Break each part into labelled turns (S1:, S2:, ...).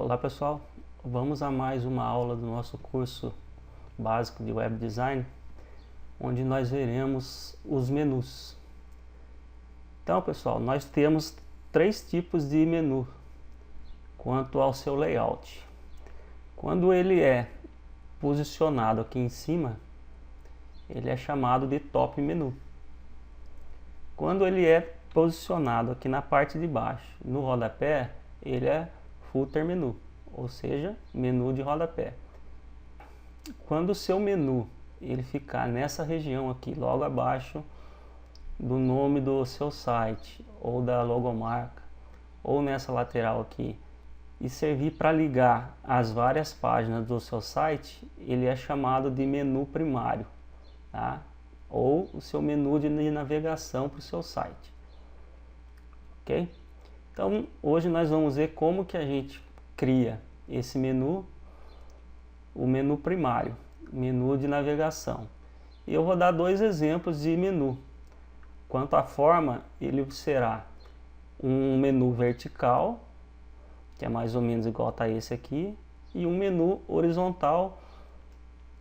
S1: Olá pessoal, vamos a mais uma aula do nosso curso básico de Web Design, onde nós veremos os menus. Então pessoal, nós temos três tipos de menu quanto ao seu layout. Quando ele é posicionado aqui em cima, ele é chamado de top menu. Quando ele é posicionado aqui na parte de baixo, no rodapé, ele é footer menu, ou seja, menu de rodapé. Quando o seu menu ele ficar nessa região aqui, logo abaixo do nome do seu site, ou da logomarca, ou nessa lateral aqui, e servir para ligar as várias páginas do seu site, ele é chamado de menu primário, tá? Ou o seu menu de navegação para o seu site. Ok? Então, hoje nós vamos ver como que a gente cria esse menu, o menu primário, menu de navegação. E eu vou dar dois exemplos de menu. Quanto à forma, ele será um menu vertical, que é mais ou menos igual a esse aqui, e um menu horizontal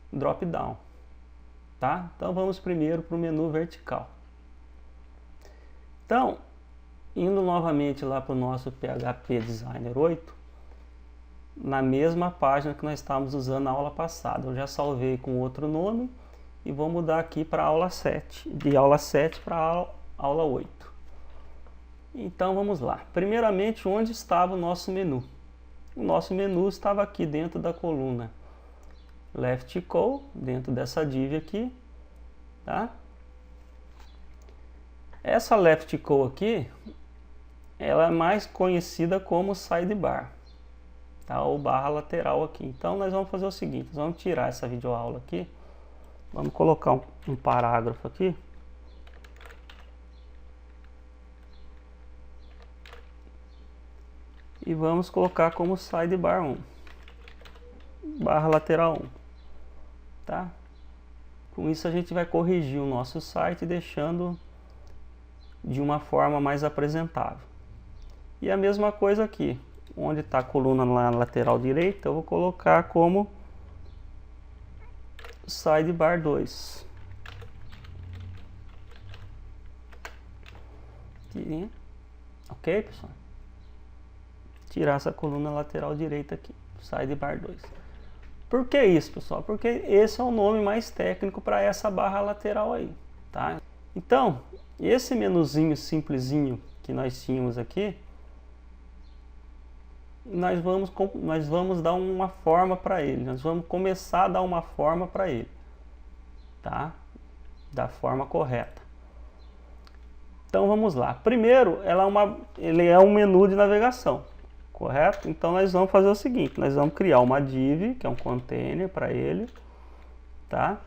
S1: drop-down. Tá? Então vamos primeiro para o menu vertical. Então, indo novamente lá para o nosso PHP Designer 8, na mesma página que nós estávamos usando na aula passada. Eu já salvei com outro nome e vou mudar aqui para a aula 7, de aula 7 para a aula 8. Então vamos lá. Primeiramente, onde estava o nosso menu? O nosso menu estava aqui dentro da coluna left equal, dentro dessa div aqui, tá? Essa left equal aqui, ela é mais conhecida como sidebar, tá? Ou barra lateral aqui. Então nós vamos fazer o seguinte, nós vamos tirar essa videoaula aqui, vamos colocar um parágrafo aqui, e vamos colocar como sidebar 1, barra lateral 1. Tá? Com isso a gente vai corrigir o nosso site deixando de uma forma mais apresentável. E a mesma coisa aqui, onde está a coluna na lateral direita, eu vou colocar como sidebar 2. Aqui. Ok, pessoal? Tirar essa coluna lateral direita aqui, sidebar 2. Por que isso, pessoal? Porque esse é o nome mais técnico para essa barra lateral aí, tá? Então, esse menuzinho simplesinho que nós tínhamos aqui, nós vamos dar uma forma para ele, nós vamos começar a dar uma forma para ele, tá? Da forma correta. Então vamos lá. Primeiro, ele é um menu de navegação. Correto? Então nós vamos fazer o seguinte, nós vamos criar uma div, que é um container para ele, tá?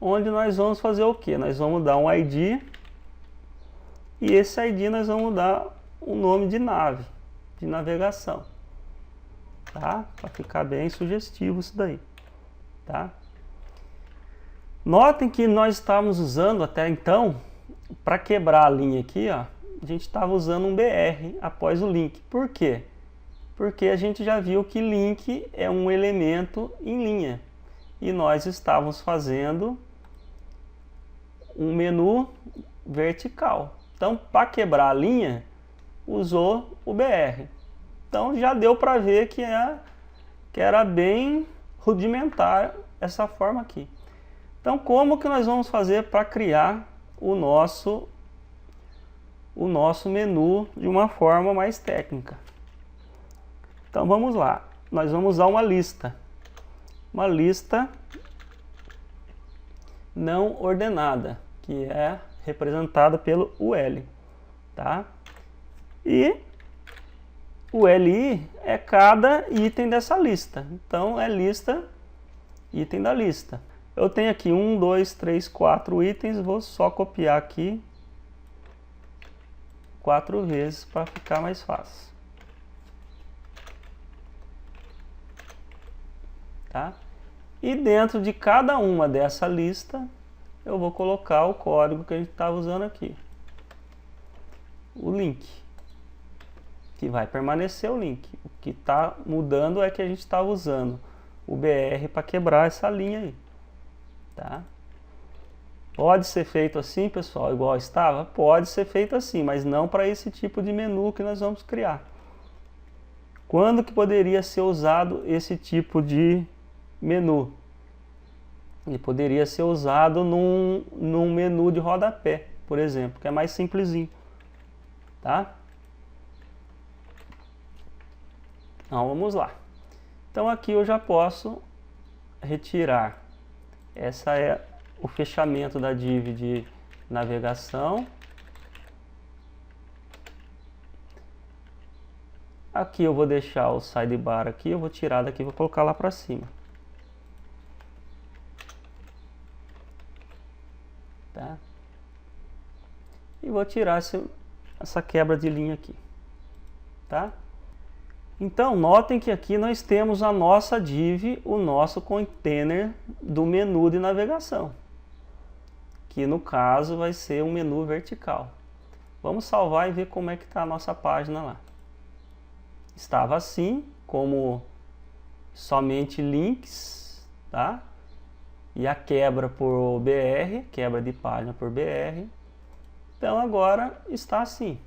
S1: Onde nós vamos fazer o que? Nós vamos dar um ID, e esse ID nós vamos dar o nome de nave, de navegação, tá? Para ficar bem sugestivo isso daí, tá? Notem que nós estávamos usando até então, para quebrar a linha aqui, ó, a gente estava usando um BR após o link. Por quê? Porque a gente já viu que link é um elemento em linha. E nós estávamos fazendo um menu vertical. Então, para quebrar a linha, usou o BR. Então, já deu para ver que era bem rudimentar essa forma aqui. Então, como que nós vamos fazer para criar o nosso menu de uma forma mais técnica? Então vamos lá, nós vamos usar uma lista não ordenada, que é representada pelo UL, tá? E o LI é cada item dessa lista, então é lista, item da lista. Eu tenho aqui 1, 2, 3, 4 itens, vou só copiar aqui 4 vezes para ficar mais fácil, tá? E dentro de cada uma dessa lista eu vou colocar o código que a gente estava usando aqui, o link, que vai permanecer o link. O que está mudando é que a gente está usando o BR para quebrar essa linha aí, tá? Pode ser feito assim, pessoal, igual estava? Pode ser feito assim, mas não para esse tipo de menu que nós vamos criar. Quando que poderia ser usado esse tipo de menu? Ele poderia ser usado num menu de rodapé, por exemplo, que é mais simplesinho, tá? Então vamos lá. Então aqui eu já posso retirar. Essa é o fechamento da div de navegação. Aqui eu vou deixar o sidebar aqui, eu vou tirar daqui e vou colocar lá para cima. Tá? E vou tirar essa quebra de linha aqui. Tá? Então, notem que aqui nós temos a nossa div, o nosso container do menu de navegação. Que no caso vai ser um menu vertical. Vamos salvar e ver como é que está a nossa página lá. Estava assim, como somente links, tá? E a quebra por BR, quebra de página por BR. Então agora está assim,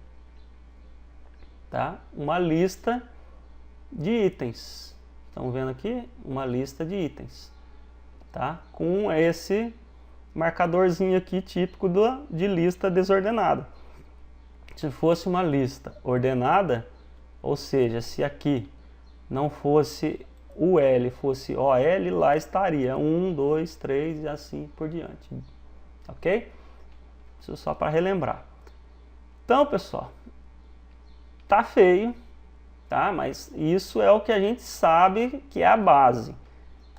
S1: tá? Uma lista de itens. Estão vendo aqui? Uma lista de itens, tá? Com esse marcadorzinho aqui típico de lista desordenada. Se fosse uma lista ordenada, ou seja, se aqui não fosse o L, fosse OL, lá estaria 1, 2, 3 e assim por diante. Ok? Isso só para relembrar. Então, pessoal, tá feio, tá? Mas isso é o que a gente sabe que é a base.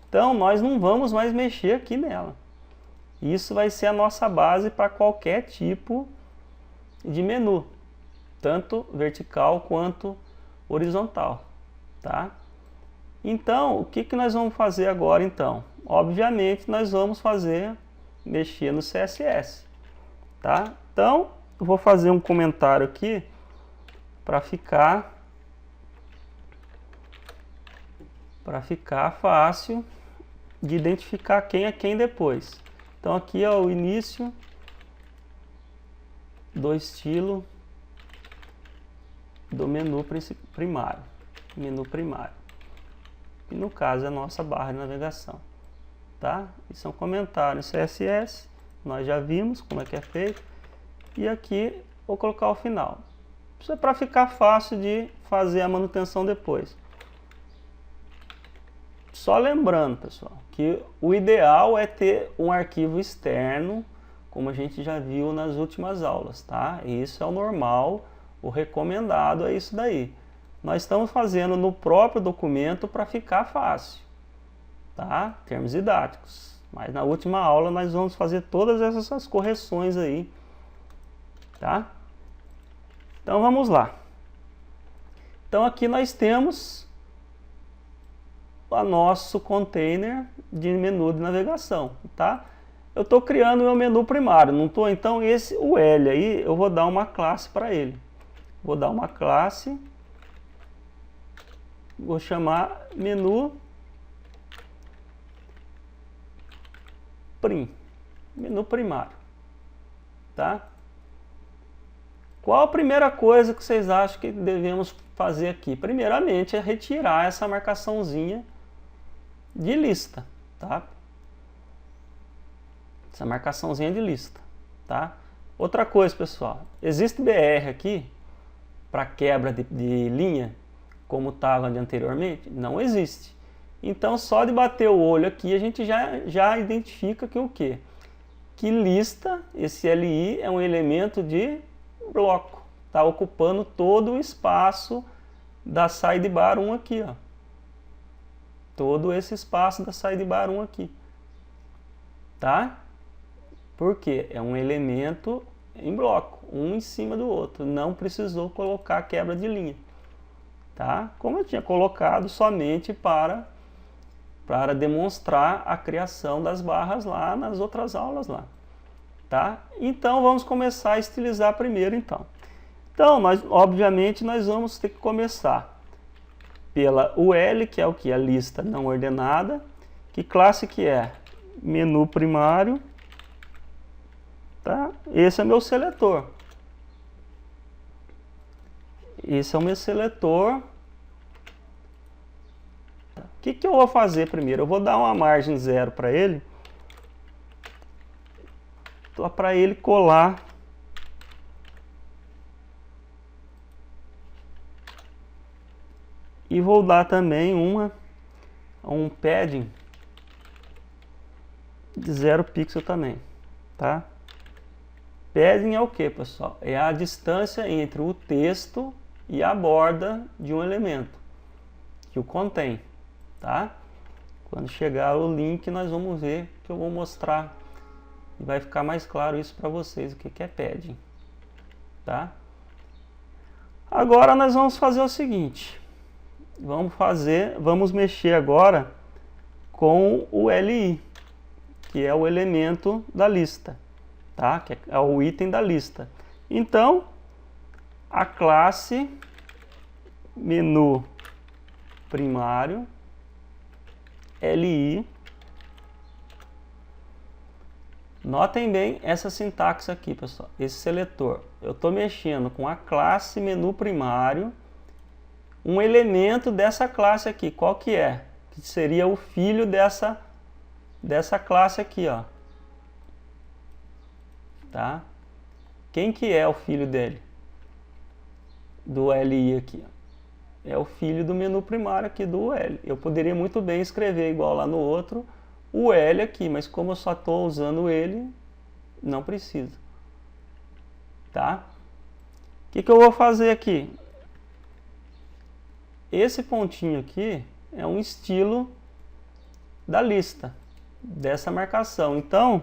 S1: Então, nós não vamos mais mexer aqui nela. Isso vai ser a nossa base para qualquer tipo de menu, tanto vertical quanto horizontal, tá? Então, o que nós vamos fazer agora, então? Obviamente, nós vamos mexer no CSS, tá? Então, eu vou fazer um comentário aqui para ficar fácil de identificar quem é quem depois. Então, aqui é o início do estilo do menu primário. Menu primário. E no caso é a nossa barra de navegação. Tá? Isso é um comentário em CSS. Nós já vimos como é que é feito. E aqui vou colocar o final. Isso é para ficar fácil de fazer a manutenção depois. Só lembrando, pessoal, que o ideal é ter um arquivo externo, como a gente já viu nas últimas aulas, tá? Isso é o normal, o recomendado é isso daí. Nós estamos fazendo no próprio documento para ficar fácil, tá? Termos didáticos. Mas na última aula nós vamos fazer todas essas correções aí, tá? Então vamos lá. Então aqui nós temos o nosso container de menu de navegação, tá? Eu estou criando o meu menu primário, não estou? Então o L aí eu vou dar uma classe para ele. Vou dar uma classe, vou chamar menu menu primário, tá? Qual a primeira coisa que vocês acham que devemos fazer aqui? Primeiramente é retirar essa marcaçãozinha de lista, tá? Essa marcaçãozinha de lista, tá? Outra coisa, pessoal, existe BR aqui para quebra de linha, como estava anteriormente? Não existe. Então, só de bater o olho aqui, a gente já identifica que o quê? Que lista, esse LI é um elemento de bloco, está ocupando todo o espaço da sidebar 1 aqui, ó. Todo esse espaço da sidebar 1 aqui, tá? Porque é um elemento em bloco, um em cima do outro, não precisou colocar quebra de linha, tá? Como eu tinha colocado somente para demonstrar a criação das barras lá nas outras aulas lá, tá? Então vamos começar a estilizar primeiro, então. Então, obviamente, nós vamos ter que começar pela UL, que é o que? A lista não ordenada. Que classe que é? Menu primário. Tá? Esse é meu seletor. Esse é o meu seletor. O que eu vou fazer primeiro? Eu vou dar uma margem 0 para ele. Para ele colar. E vou dar também um padding de 0 pixel também, tá? Padding é o que, pessoal? É a distância entre o texto e a borda de um elemento que o contém, tá? Quando chegar o link, nós vamos ver que eu vou mostrar e vai ficar mais claro isso para vocês, o que é padding, tá? Agora nós vamos fazer o seguinte, vamos mexer agora com o LI, que é o elemento da lista, tá? Que é o item da lista. Então, a classe menu primário LI. Notem bem essa sintaxe aqui, pessoal. Esse seletor. Eu estou mexendo com a classe menu primário, um elemento dessa classe aqui. Qual que é? Que seria o filho dessa classe aqui, ó. Tá? Quem que é o filho dele? Do LI aqui, ó. É o filho do menu primário aqui do L. Eu poderia muito bem escrever igual lá no outro, o L aqui, mas como eu só estou usando ele, não precisa. Tá? O que eu vou fazer aqui? Esse pontinho aqui é um estilo da lista, dessa marcação. Então,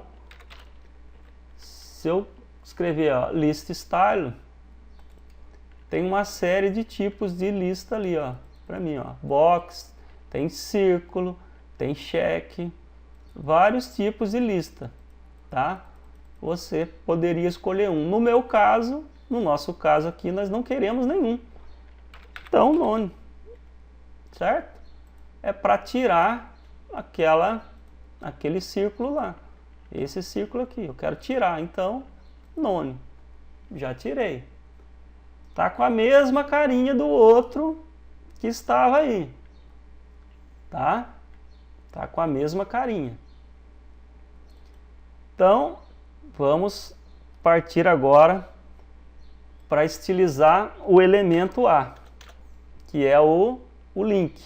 S1: se eu escrever ó, list style, tem uma série de tipos de lista ali, ó, para mim, ó, box, tem círculo, tem check, vários tipos de lista, tá? Você poderia escolher um. No meu caso, no nosso caso aqui, nós não queremos nenhum. Então, none, certo? É para tirar aquele círculo lá. Esse círculo aqui, eu quero tirar, então, none. Já tirei. Tá com a mesma carinha do outro que estava aí. Tá? Tá com a mesma carinha. Então, vamos partir agora para estilizar o elemento A, que é o link.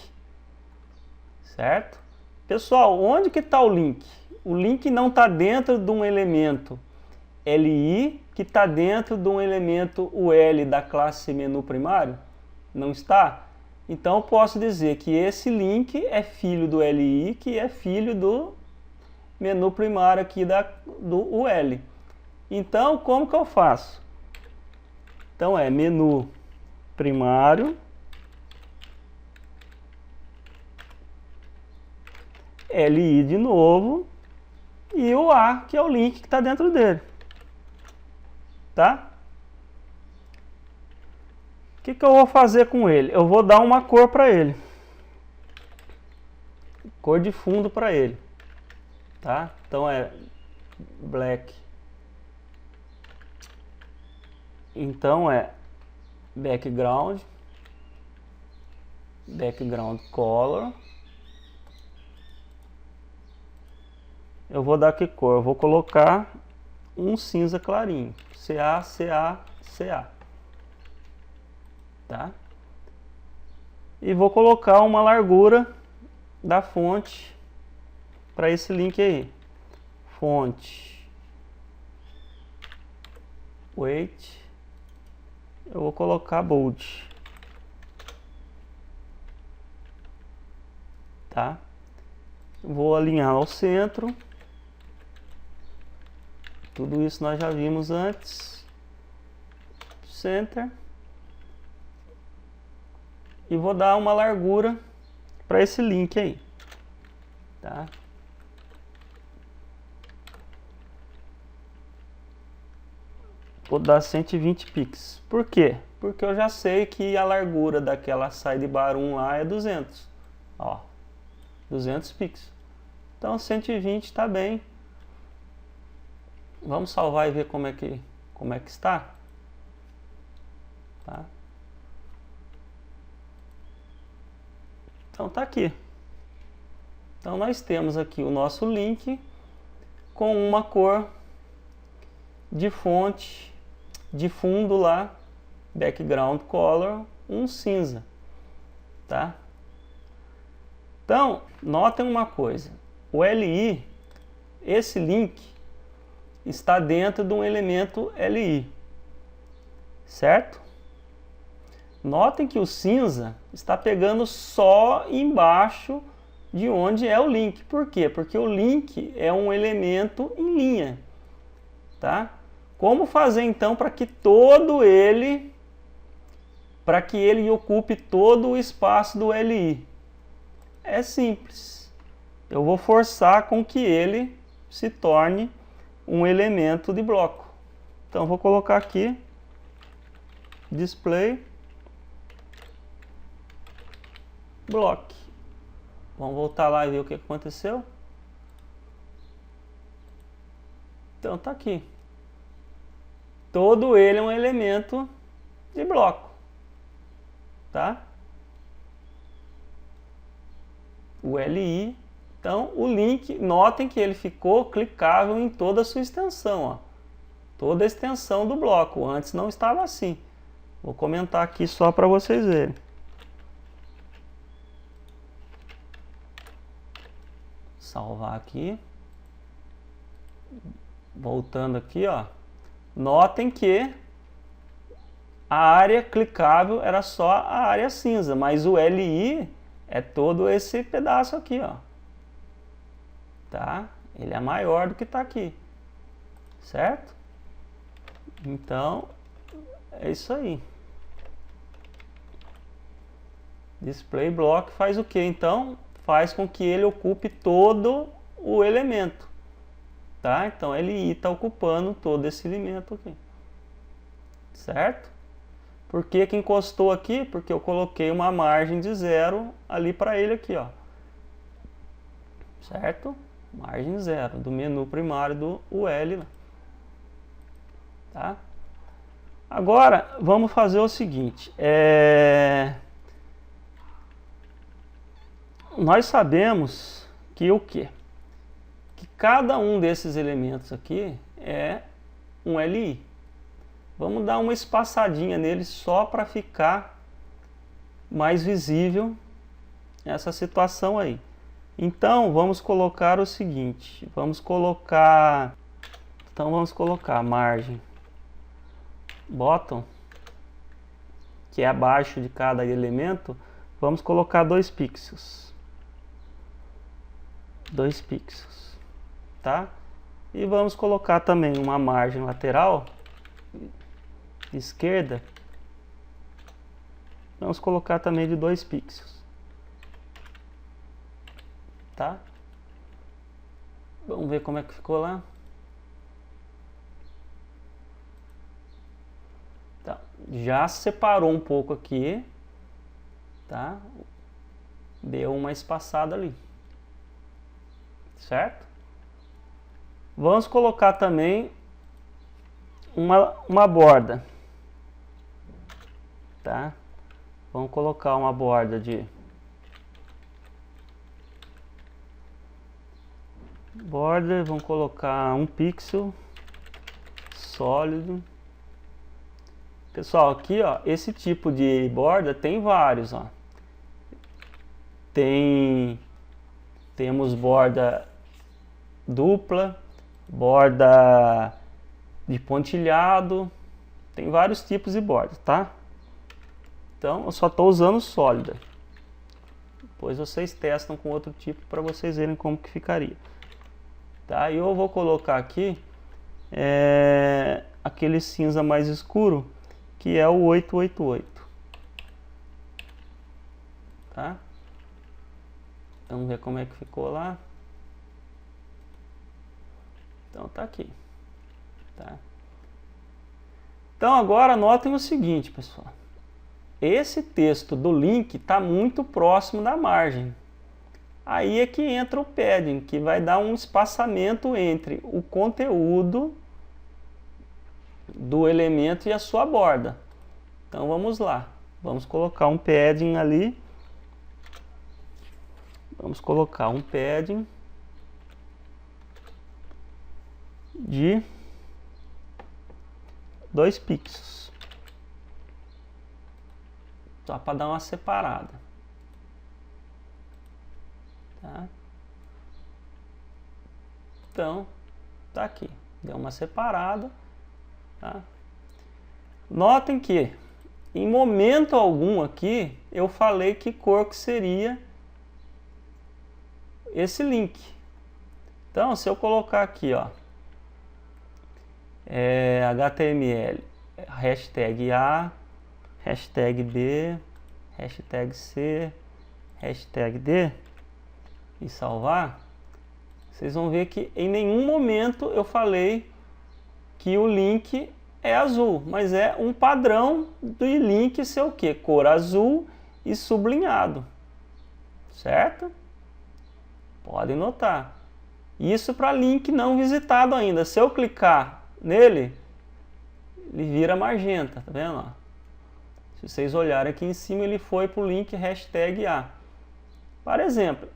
S1: Certo? Pessoal, onde que está o link? O link não está dentro de um elemento LI, que está dentro de um elemento UL da classe menu primário? Não está? Então eu posso dizer que esse link é filho do LI, que é filho do menu primário aqui do UL. Então, como que eu faço? Então é menu primário LI de novo e o A, que é o link que está dentro dele. Tá? O que eu vou fazer com ele? Eu vou dar uma cor para ele. Cor de fundo para ele. Tá? Então é black. Então é background color. Eu vou dar que cor? Eu vou colocar um cinza clarinho. CA. Tá? E vou colocar uma largura da fonte para esse link aí. Fonte. Weight. Eu vou colocar bold. Tá? Vou alinhar ao centro. Tudo isso nós já vimos antes. Center. E vou dar uma largura para esse link aí. Tá? vou dar 120 pixels. Por quê? Porque eu já sei que a largura daquela sidebar 1 lá é 200. Ó, 200 pixels. Então 120 está bem. Vamos salvar e ver como é que está. Tá? Então tá aqui. Então nós temos aqui o nosso link com uma cor de fonte, de fundo lá, background color, um cinza, tá? Então, notem uma coisa, o LI, esse link está dentro de um elemento LI, certo? Notem que o cinza está pegando só embaixo de onde é o link. Por quê? Porque o link é um elemento em linha, tá? Como fazer então para que ele ocupe todo o espaço do LI? É simples. Eu vou forçar com que ele se torne um elemento de bloco. Então vou colocar aqui display block. Vamos voltar lá e ver o que aconteceu. Então tá aqui. Todo ele é um elemento de bloco, tá? O LI. Então o link, notem que ele ficou clicável em toda a sua extensão, ó. Toda a extensão do bloco. Antes não estava assim. Vou comentar aqui só para vocês verem. Salvar aqui. Voltando aqui, ó. Notem que a área clicável era só a área cinza, mas o LI é todo esse pedaço aqui, ó. Tá? Ele é maior do que está aqui. Certo? Então, é isso aí. Display block faz o que então? Faz com que ele ocupe todo o elemento, tá? Então LI está ocupando todo esse elemento aqui, certo? Por que que encostou aqui? Porque eu coloquei uma margem de 0 ali para ele aqui, ó, certo? Margem 0 do menu primário do UL, tá? Agora vamos fazer o seguinte, nós sabemos que o quê? Que cada um desses elementos aqui é um LI. Vamos dar uma espaçadinha nele só para ficar mais visível essa situação aí. Então vamos colocar o seguinte, vamos colocar margem bottom, que é abaixo de cada elemento, vamos colocar 2 pixels. 2 pixels, tá? E vamos colocar também uma margem lateral esquerda. Vamos colocar também de 2 pixels, tá? Vamos ver como é que ficou lá. Tá. Já separou um pouco aqui, tá? Deu uma espaçada ali. Certo? Vamos colocar também uma borda, tá? Vamos colocar uma borda de border, vamos colocar 1 pixel sólido. Pessoal, aqui, ó, esse tipo de borda tem vários, ó. Temos borda dupla, borda de pontilhado, tem vários tipos de borda, tá? Então eu só estou usando sólida. Depois vocês testam com outro tipo para vocês verem como que ficaria, tá? E eu vou colocar aqui aquele cinza mais escuro, que é o 888, tá? Vamos ver como é que ficou lá. Então tá aqui, tá? Então agora notem o seguinte, pessoal. Esse texto do link está muito próximo da margem. Aí é que entra o padding, que vai dar um espaçamento entre o conteúdo do elemento e a sua borda. Então vamos lá. Vamos colocar um padding ali. Vamos colocar um padding de 2 pixels. Só para dar uma separada. Tá? Então, tá aqui. Deu uma separada. Tá? Notem que, em momento algum aqui, eu falei que cor que seria esse link. Então, se eu colocar aqui, ó, HTML, hashtag A, hashtag B, hashtag C, hashtag D, e salvar, vocês vão ver que em nenhum momento eu falei que o link é azul, mas é um padrão do link ser o que? Cor azul e sublinhado, certo? Podem notar. Isso para link não visitado ainda. Se eu clicar nele, ele vira magenta, tá vendo? Ó? Se vocês olharem aqui em cima, ele foi para o link hashtag A. Por exemplo,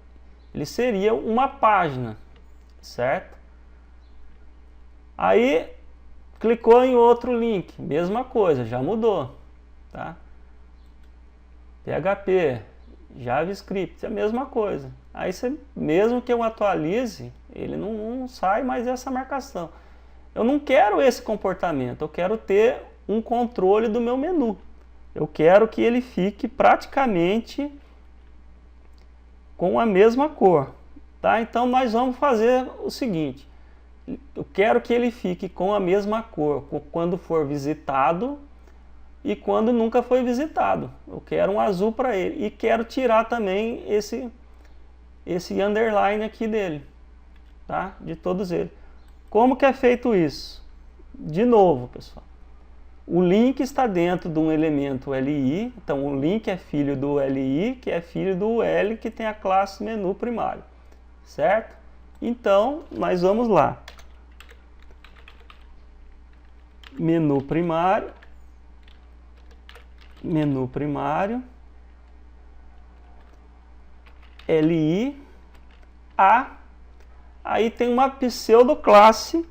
S1: ele seria uma página, certo? Aí, clicou em outro link, mesma coisa, já mudou, tá? PHP, JavaScript, é a mesma coisa. Aí, mesmo que eu atualize, ele não sai mais essa marcação. Eu não quero esse comportamento, eu quero ter um controle do meu menu. Eu quero que ele fique praticamente com a mesma cor, tá? Então nós vamos fazer o seguinte: eu quero que ele fique com a mesma cor quando for visitado e quando nunca foi visitado. Eu quero um azul para ele e quero tirar também esse underline aqui dele, tá? De todos eles. Como que é feito isso? De novo, pessoal. O link está dentro de um elemento LI, então o link é filho do LI, que é filho do L, que tem a classe menu primário, certo? Então, nós vamos lá. Menu primário, LI, A, aí tem uma pseudoclasse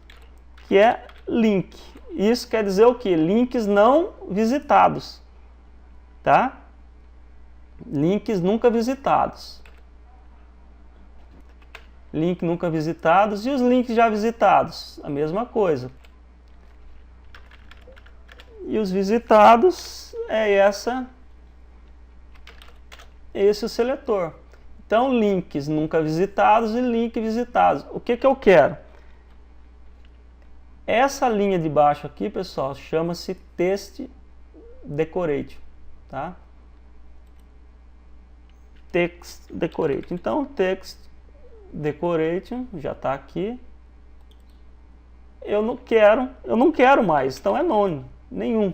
S1: que é link. Isso quer dizer o que? Links não visitados, tá? Links nunca visitados. Link nunca visitados e os links já visitados, a mesma coisa. E os visitados é esse o seletor. Então, links nunca visitados e link visitados. O que eu quero? Essa linha de baixo aqui, pessoal, chama-se Text Decoration, tá? Text Decoration. Então, Text Decoration já está aqui. Eu não quero mais, então é none, nenhum,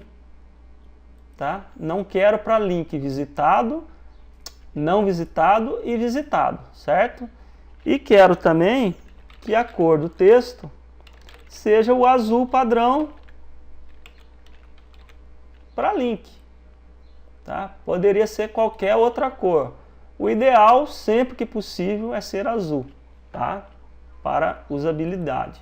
S1: tá? Não quero para link visitado, não visitado e visitado, certo? E quero também que a cor do texto seja o azul padrão para link, tá? Poderia ser qualquer outra cor. O ideal, sempre que possível, é ser azul, tá? Para usabilidade.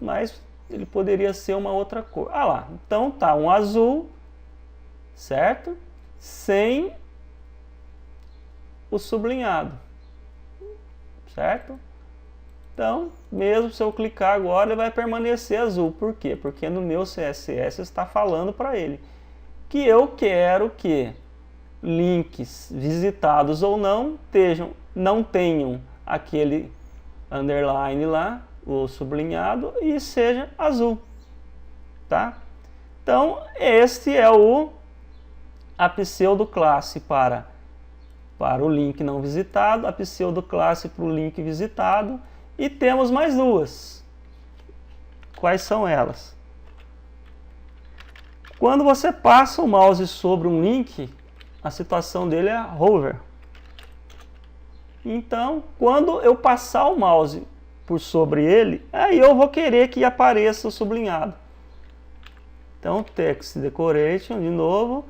S1: Mas ele poderia ser uma outra cor. Ah lá, então tá um azul, certo? Sem o sublinhado, certo? Então, mesmo se eu clicar agora, ele vai permanecer azul. Por quê? Porque no meu CSS está falando para ele que eu quero que links visitados ou não tenham aquele underline lá, o sublinhado, e seja azul, tá? Então, este é a pseudoclasse para o link não visitado, a pseudoclasse para o link visitado, e temos mais duas. Quais são elas? Quando você passa o mouse sobre um link, a situação dele é hover. Então, quando eu passar o mouse por sobre ele, aí eu vou querer que apareça o sublinhado. Então, text decoration, de novo,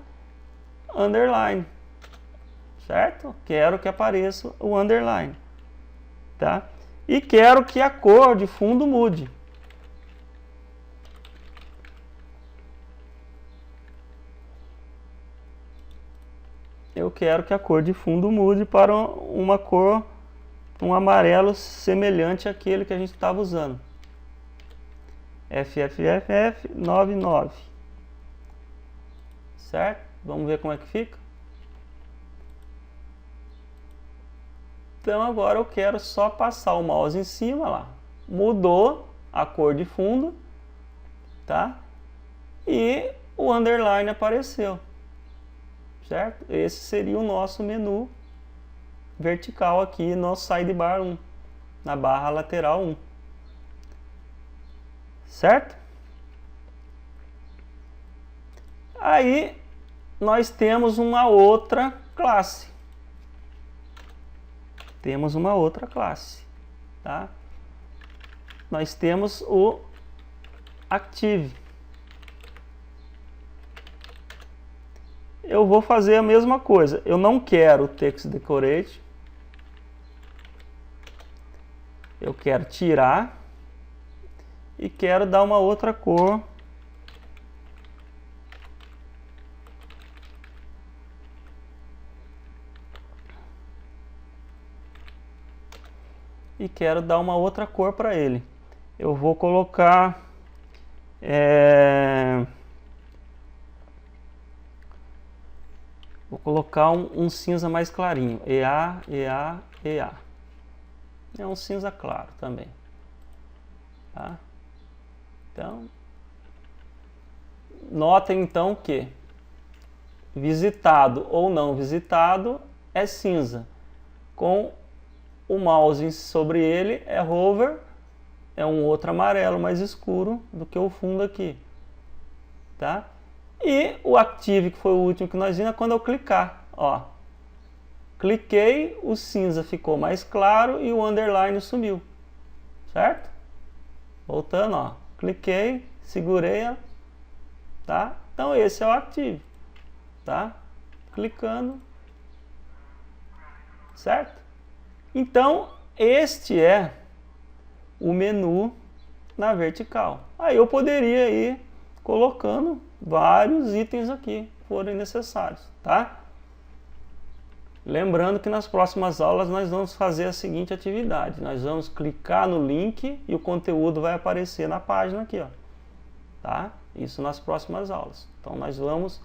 S1: underline, certo? Quero que apareça o underline, tá? E quero que a cor de fundo mude. Eu quero que a cor de fundo mude para uma cor, um amarelo semelhante àquele que a gente estava usando. FFFF99. Certo? Vamos ver como é que fica. Então agora eu quero só passar o mouse em cima lá. Mudou a cor de fundo, tá? E o underline apareceu. Certo? Esse seria o nosso menu vertical aqui no sidebar 1, na barra lateral 1. Certo? Aí nós temos uma outra classe. Tá? Nós temos o Active. Eu vou fazer a mesma coisa. Eu não quero o text decorate. Eu quero tirar e quero dar uma outra cor. E quero dar uma outra cor para ele. Eu vou colocar um cinza mais clarinho. EA. É um cinza claro também. Tá? Então, notem então que visitado ou não visitado é cinza. Com o mouse sobre ele é hover, é um outro amarelo mais escuro do que o fundo aqui. Tá? E o Active, que foi o último que nós vimos, é quando eu clicar. Ó. Cliquei, o cinza ficou mais claro e o underline sumiu. Certo? Voltando, ó. Cliquei, segurei, ó. Tá? Então esse é o Active. Tá? Clicando. Certo? Então, este é o menu na vertical. Aí eu poderia ir colocando vários itens aqui, forem necessários, tá? Lembrando que nas próximas aulas nós vamos fazer a seguinte atividade. Nós vamos clicar no link e o conteúdo vai aparecer na página aqui, ó. Tá? Isso nas próximas aulas. Então nós vamos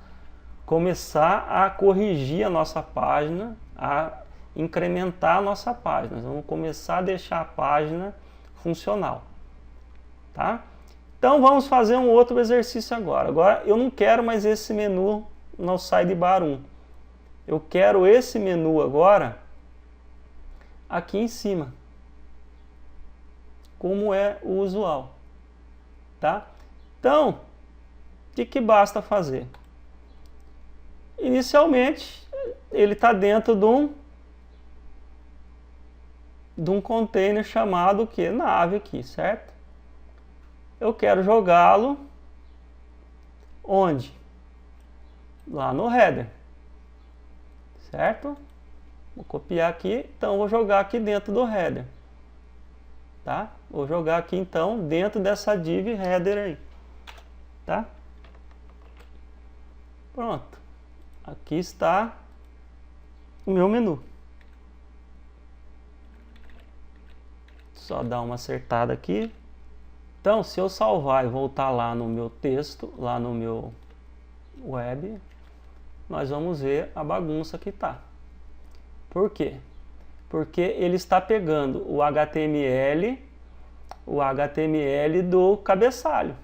S1: começar a corrigir a nossa página, a incrementar a nossa página. Nós vamos começar a deixar a página funcional. Tá? Então vamos fazer um outro exercício agora. Agora eu não quero mais esse menu no sidebar 1. Eu quero esse menu agora aqui em cima, como é o usual. Tá? Então, o que basta fazer? Inicialmente, ele está dentro de um container chamado que? Nave aqui, certo? Eu quero jogá-lo onde? Lá no header, certo? Vou copiar aqui, então vou jogar aqui dentro do header, tá? Vou jogar aqui então dentro dessa div header aí, tá? Pronto, aqui está o meu menu. Só dar uma acertada aqui. Então, se eu salvar e voltar lá no meu texto, lá no meu web, nós vamos ver a bagunça que tá. Por quê? Porque ele está pegando o HTML do cabeçalho,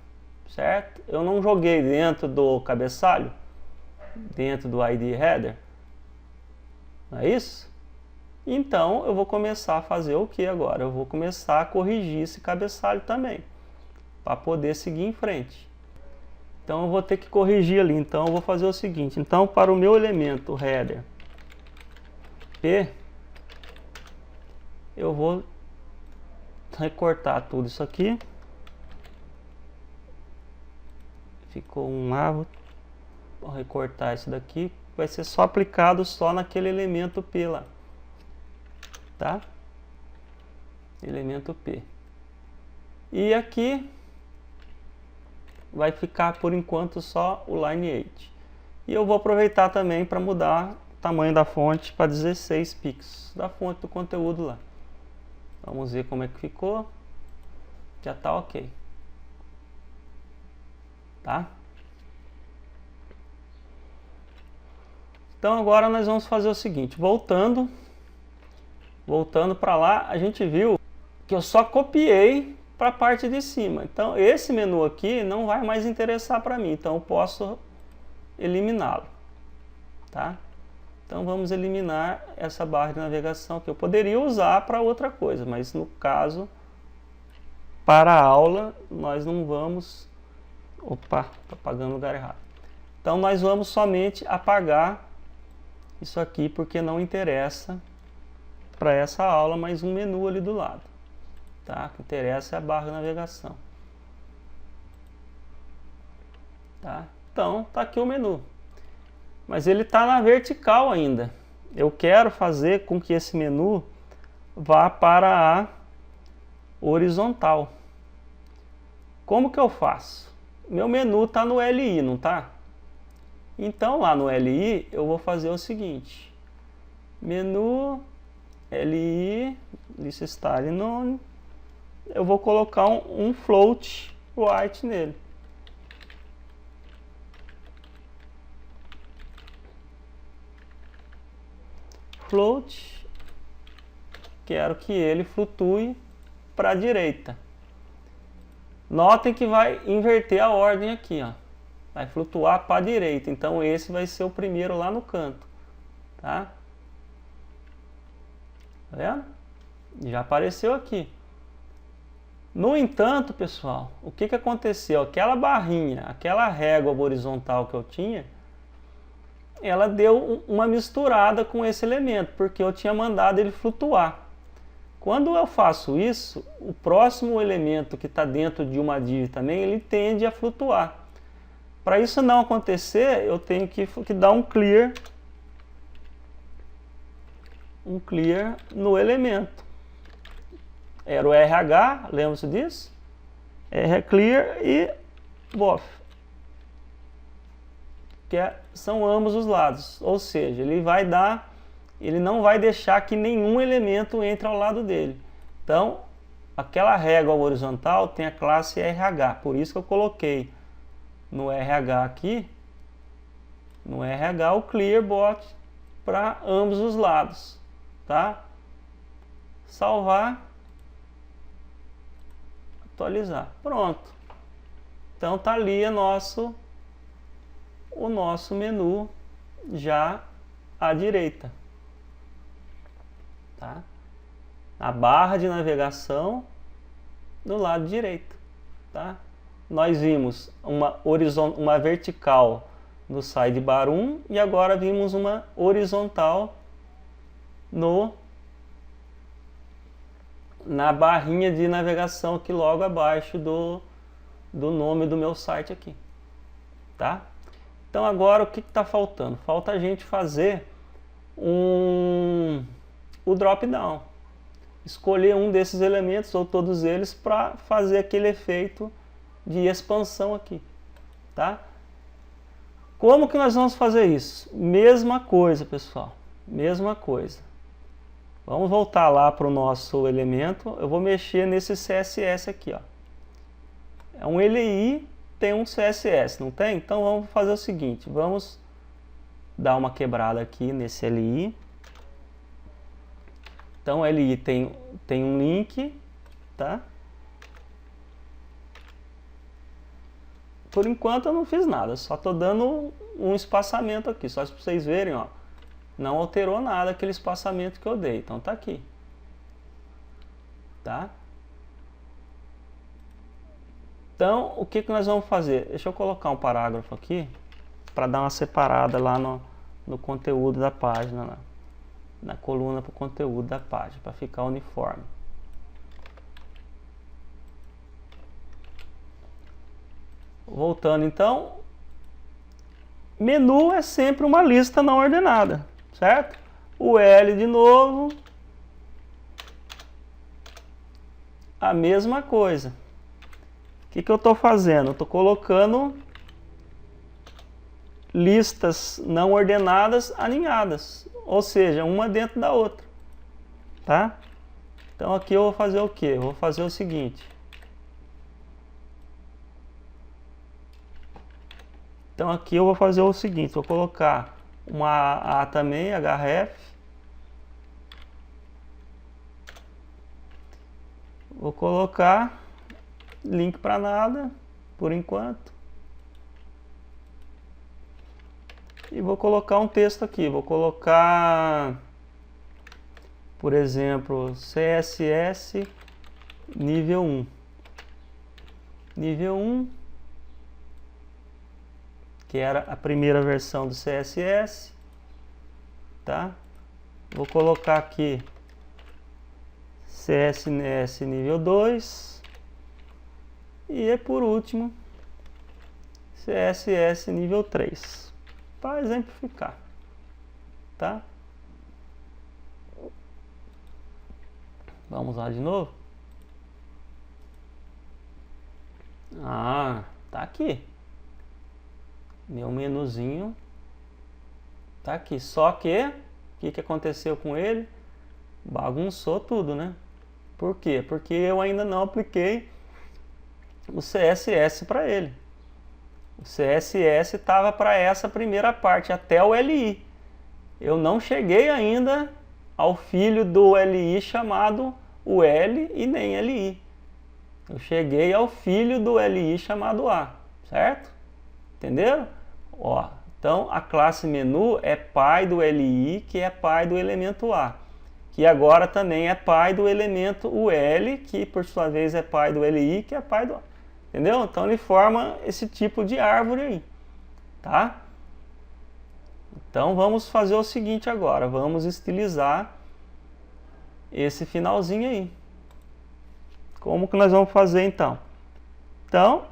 S1: certo? Eu não joguei dentro do cabeçalho, dentro do ID header, não é isso? Então eu vou começar a fazer o que agora? Eu vou começar a corrigir esse cabeçalho também, para poder seguir em frente. Então eu vou ter que corrigir ali. Então eu vou fazer o seguinte. Então para o meu elemento header P, eu vou recortar tudo isso aqui. Ficou um lá, vou recortar isso daqui. Vai ser só aplicado só naquele elemento P lá. Tá? Elemento P. E aqui vai ficar por enquanto só o line 8. E eu vou aproveitar também para mudar o tamanho da fonte para 16 pixels da fonte do conteúdo lá. Vamos ver como é que ficou. Já está ok. Tá? Então agora nós vamos fazer o seguinte, voltando para lá, a gente viu que eu só copiei para a parte de cima. Então esse menu aqui não vai mais interessar para mim, então eu posso eliminá-lo, tá? Então vamos eliminar essa barra de navegação que eu poderia usar para outra coisa, mas no caso para a aula nós não vamos... Opa, estou apagando o lugar errado. Então nós vamos somente apagar isso aqui porque não interessa para essa aula mais um menu ali do lado. Tá? O que interessa é a barra de navegação. Tá? Então tá aqui o menu. Mas ele está na vertical ainda. Eu quero fazer com que esse menu vá para a horizontal. Como que eu faço? Meu menu está no LI, não tá? Então lá no LI eu vou fazer o seguinte. Menu LI, list style none. Eu vou colocar um float white nele. Float, quero que ele flutue para a direita. Notem que vai inverter a ordem aqui, ó. Vai flutuar para a direita. Então esse vai ser o primeiro lá no canto, tá? Tá vendo? Já apareceu aqui. No entanto, pessoal, o que que aconteceu? Aquela barrinha, aquela régua horizontal que eu tinha, ela deu uma misturada com esse elemento, porque eu tinha mandado ele flutuar. Quando eu faço isso, o próximo elemento que está dentro de uma div também, ele tende a flutuar. Para isso não acontecer, eu tenho que dar um clear no elemento. Era o RH, lembra-se disso? clear e bof. São ambos os lados, ou seja, ele não vai deixar que nenhum elemento entre ao lado dele. Então, aquela régua horizontal tem a classe RH, por isso que eu coloquei no RH aqui, no RH o clear bot para ambos os lados, tá? Salvar, atualizar, pronto. Então tá ali o nosso menu já à direita. Tá? A barra de navegação do lado direito. Tá? Nós vimos uma vertical no sidebar 1 e agora vimos uma horizontal na barrinha de navegação aqui logo abaixo do nome do meu site aqui. Tá? Então agora o que está faltando? Falta a gente fazer o drop down, escolher um desses elementos ou todos eles para fazer aquele efeito de expansão aqui, tá? Como que nós vamos fazer isso? Mesma coisa, pessoal, mesma coisa. Vamos voltar lá para o nosso elemento, eu vou mexer nesse CSS aqui, ó. É um LI, tem um CSS, não tem? Então vamos fazer o seguinte, vamos dar uma quebrada aqui nesse LI. Então o LI tem um link, tá? Por enquanto eu não fiz nada, só estou dando um espaçamento aqui, só para vocês verem, ó. Não alterou nada aquele espaçamento que eu dei, então tá aqui. Tá? Então, o que nós vamos fazer? Deixa eu colocar um parágrafo aqui para dar uma separada lá no conteúdo da página, na coluna para o conteúdo da página, para ficar uniforme. Voltando então, menu é sempre uma lista não ordenada, certo? O L de novo, a mesma coisa. O que eu estou fazendo? Eu estou colocando listas não ordenadas alinhadas, ou seja, uma dentro da outra, tá? Então aqui eu vou fazer o que? Eu vou fazer o seguinte. Então aqui eu vou fazer o seguinte, vou colocar uma A também, href. Vou colocar link para nada, por enquanto. E vou colocar um texto aqui, vou colocar, por exemplo, CSS nível 1. Nível 1, que era a primeira versão do CSS, tá? Vou colocar aqui CSS nível 2 e por último CSS nível 3, para exemplificar, tá? Vamos lá de novo. Tá aqui. Meu menuzinho tá aqui. Só que, o que aconteceu com ele? Bagunçou tudo, né? Por quê? Porque eu ainda não apliquei o CSS para ele. O CSS estava para essa primeira parte, até o LI. Eu não cheguei ainda ao filho do LI chamado o L e nem LI. Eu cheguei ao filho do LI chamado A, certo? Entenderam? Ó, então a classe menu é pai do LI, que é pai do elemento A, que agora também é pai do elemento UL, que por sua vez é pai do LI, que é pai do A. Entendeu? Então ele forma esse tipo de árvore aí, tá? Então vamos fazer o seguinte agora, vamos estilizar esse finalzinho aí. Como que nós vamos fazer então? Então,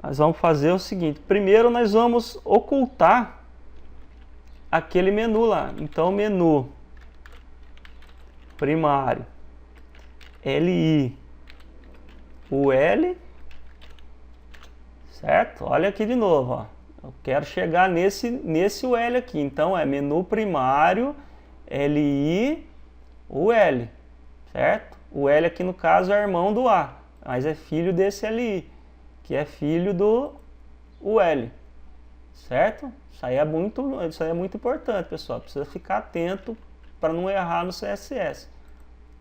S1: nós vamos fazer o seguinte, primeiro nós vamos ocultar aquele menu lá. Então menu primário LI UL, certo? Olha aqui de novo, ó. Eu quero chegar nesse UL aqui. Então é menu primário LI UL, certo? O L aqui no caso é irmão do A, mas é filho desse LI, que é filho do UL, certo? Isso aí é muito importante, pessoal. Precisa ficar atento para não errar no CSS,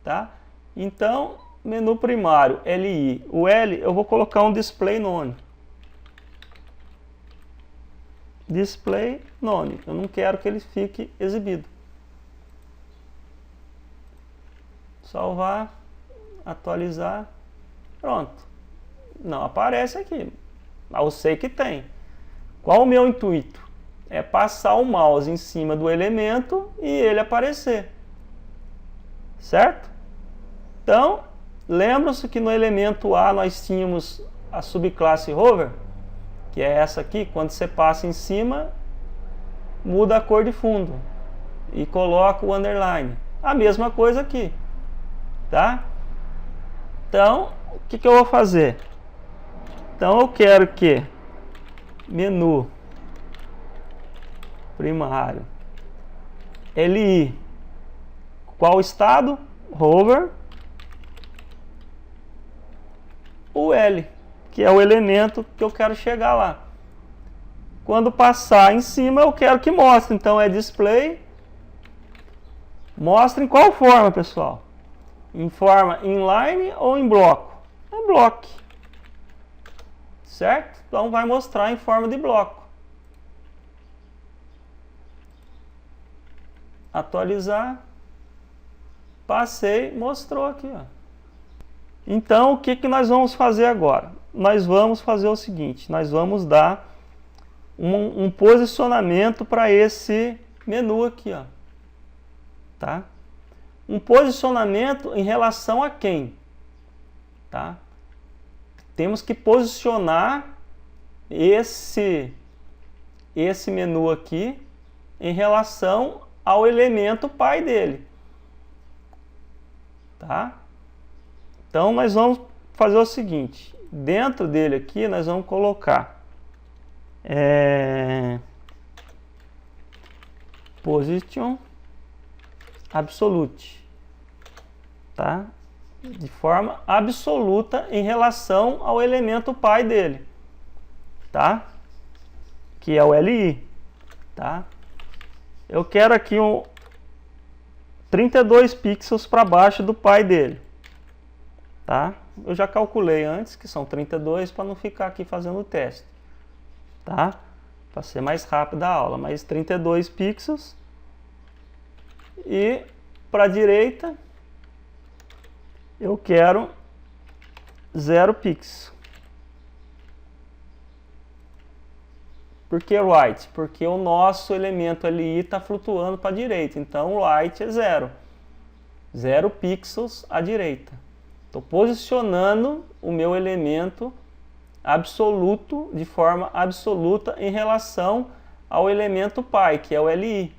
S1: tá? Então, menu primário LI, o L, eu vou colocar um display none. Display none. Eu não quero que ele fique exibido. Salvar, atualizar, pronto. Não aparece aqui, mas eu sei que tem. Qual o meu intuito? É passar o mouse em cima do elemento e ele aparecer, certo? Então, lembram-se que no elemento A nós tínhamos a subclasse hover, que é essa aqui, quando você passa em cima, muda a cor de fundo e coloca o underline. A mesma coisa aqui, tá? Então, o que eu vou fazer? Então eu quero que menu primário LI, qual estado? Hover, o L, que é o elemento que eu quero chegar lá. Quando passar em cima, eu quero que mostre. Então é display. Mostra em qual forma, pessoal? Em forma inline ou em bloco? É bloco. Certo? Então vai mostrar em forma de bloco. Atualizar. Passei, mostrou aqui, ó. Então, o que nós vamos fazer agora? Nós vamos fazer o seguinte, nós vamos dar um posicionamento para esse menu aqui, ó. Tá? Um posicionamento em relação a quem? Tá? Temos que posicionar esse menu aqui em relação ao elemento pai dele. Tá? Então nós vamos fazer o seguinte, dentro dele aqui nós vamos colocar position absolute, tá? De forma absoluta em relação ao elemento pai dele, tá? Que é o LI, tá? Eu quero aqui 32 pixels para baixo do pai dele, tá? Eu já calculei antes que são 32 para não ficar aqui fazendo o teste, tá? Para ser mais rápida a aula, mas 32 pixels. E para a direita eu quero 0 pixels. Por que right? Porque o nosso elemento LI está flutuando para a direita, então o right é 0. 0 pixels à direita. Estou posicionando o meu elemento absoluto, de forma absoluta, em relação ao elemento pai, que é o LI.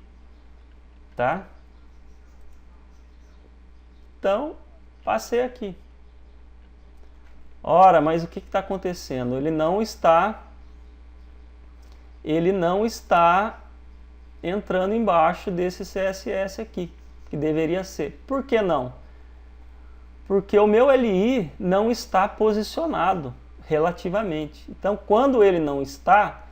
S1: Tá? Então, passei aqui. Ora, mas o que está acontecendo? Ele não está entrando embaixo desse CSS aqui, que deveria ser. Por que não? Porque o meu LI não está posicionado relativamente. Então, quando ele não está,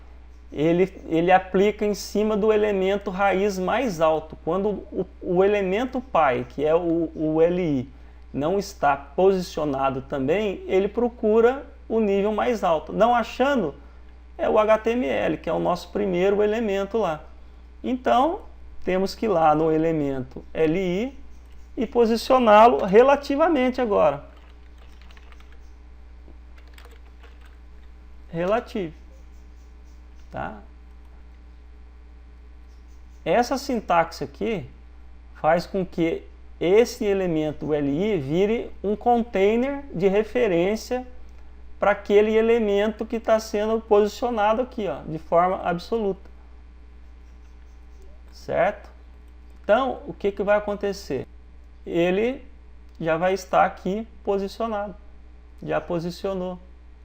S1: ele aplica em cima do elemento raiz mais alto. Quando o elemento pai, que é o LI, não está posicionado também, ele procura o nível mais alto. Não achando, é o HTML, que é o nosso primeiro elemento lá. Então, temos que ir lá no elemento LI e posicioná-lo relativamente agora. Relativo. Tá? Essa sintaxe aqui faz com que esse elemento LI vire um container de referência para aquele elemento que está sendo posicionado aqui, ó, de forma absoluta. Certo? Então, o que vai acontecer? Ele já vai estar aqui posicionado. Já posicionou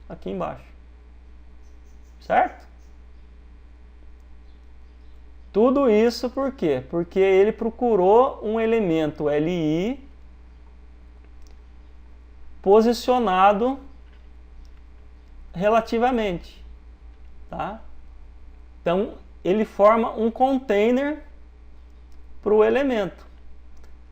S1: aqui embaixo. Certo? Tudo isso por quê? Porque ele procurou um elemento LI posicionado relativamente, tá? Então, ele forma um container para o elemento.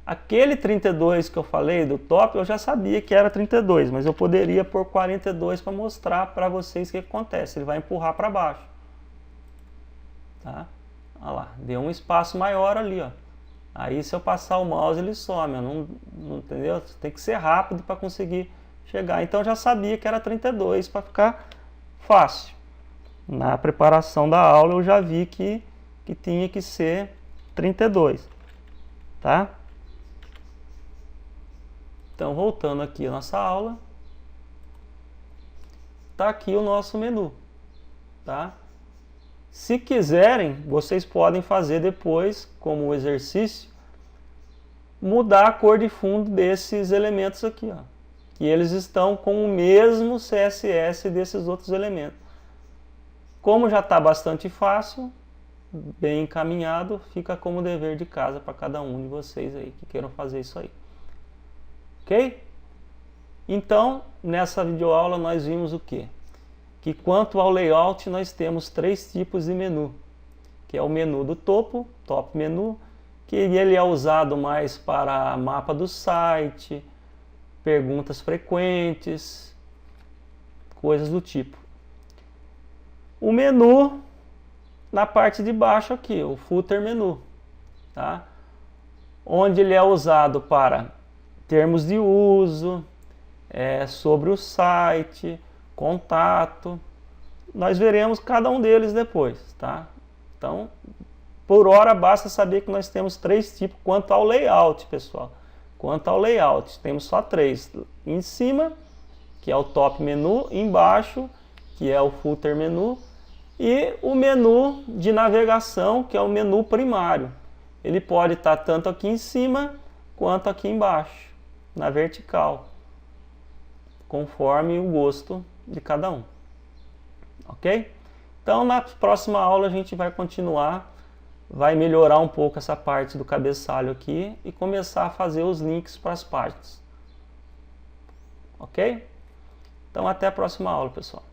S1: Aquele 32 que eu falei do top, eu já sabia que era 32, mas eu poderia pôr 42 para mostrar para vocês o que acontece. Ele vai empurrar para baixo. Tá? Olha lá, deu um espaço maior ali, ó. Aí se eu passar o mouse ele some, não entendeu? Tem que ser rápido para conseguir chegar. Então eu já sabia que era 32 para ficar fácil. Na preparação da aula eu já vi que tinha que ser 32, tá? Então voltando aqui a nossa aula, tá aqui o nosso menu, tá? Se quiserem, vocês podem fazer depois, como exercício, mudar a cor de fundo desses elementos aqui, ó. E eles estão com o mesmo CSS desses outros elementos. Como já está bastante fácil, bem encaminhado, fica como dever de casa para cada um de vocês aí que queiram fazer isso aí. Ok? Então, nessa videoaula nós vimos o quê? Que quanto ao layout nós temos 3 tipos de menu, que é o menu do topo, top menu, que ele é usado mais para mapa do site, perguntas frequentes, coisas do tipo. O menu na parte de baixo aqui, o footer menu, tá? Onde ele é usado para termos de uso, sobre o site, contato. Nós veremos cada um deles depois, tá? Então, por hora basta saber que nós temos 3 tipos quanto ao layout, pessoal. Quanto ao layout, temos só 3. Em cima, que é o top menu, embaixo, que é o footer menu, e o menu de navegação, que é o menu primário. Ele pode estar tanto aqui em cima, quanto aqui embaixo, na vertical, conforme o gosto de cada um. Ok? Então, na próxima aula a gente vai continuar, vai melhorar um pouco essa parte do cabeçalho aqui e começar a fazer os links para as partes. Ok? Então, até a próxima aula, pessoal.